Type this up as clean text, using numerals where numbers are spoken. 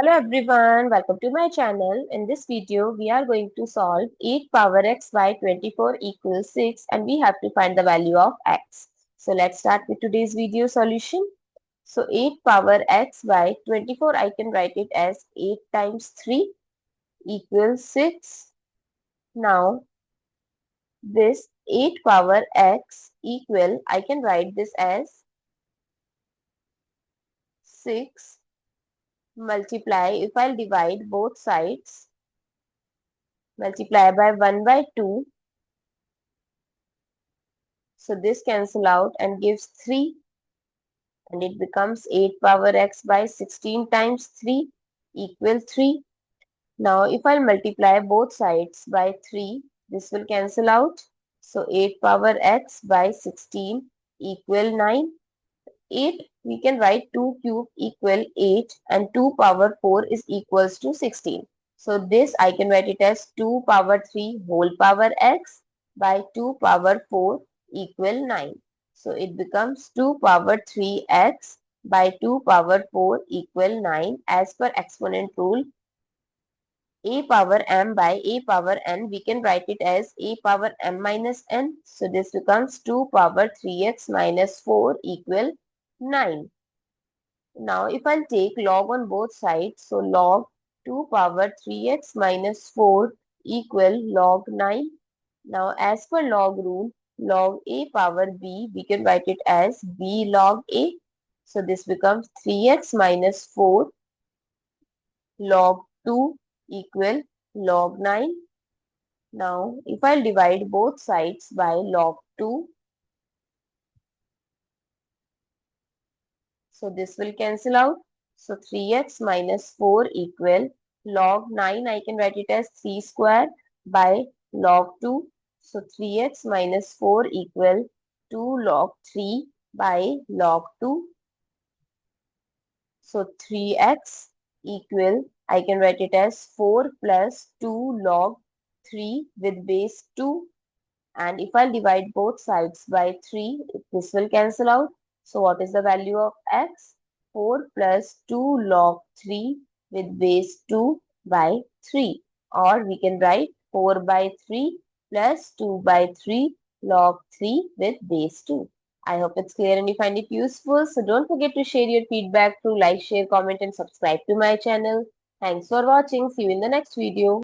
Hello everyone, welcome to my channel. In this video, we are going to solve 8 power x by 24 equals 6 and we have to find the value of x. So let's start with today's video solution. So 8 power x by 24, I can write it as 8 times 3 equals 6. Now this 8 power x equal, I can write this as 6 multiply, if I'll divide both sides, multiply by 1 by 2. So this cancel out and gives 3 and it becomes 8 power x by 16 times 3 equal 3. Now if I multiply both sides by 3, this will cancel out. So 8 power x by 16 equal 9. 8 we can write 2 cube equal 8 and 2 power 4 is equals to 16. So this I can write it as 2 power 3 whole power x by 2 power 4 equal 9. So it becomes 2 power 3x by 2 power 4 equal 9 as per exponent rule. A power m by a power n, we can write it as a power m minus n. So this becomes 2 power 3x minus 4 equal 9. Now if I'll take log on both sides, so log 2 power 3x minus 4 equal log 9. Now as per log rule, log a power b, we can write it as b log a. So this becomes 3x minus 4 log 2 equal log 9. Now if I'll divide both sides by log 2, so this will cancel out. So 3x minus 4 equal log 9. I can write it as 3 square by log 2. So 3x minus 4 equal 2 log 3 by log 2. So 3x equal, I can write it as 4 plus 2 log 3 with base 2. And if I divide both sides by 3, this will cancel out. So what is the value of x? 4 plus 2 log 3 with base 2 by 3. Or we can write 4 by 3 plus 2 by 3 log 3 with base 2. I hope it's clear and you find it useful. So don't forget to share your feedback through like, share, comment and subscribe to my channel. Thanks for watching. See you in the next video.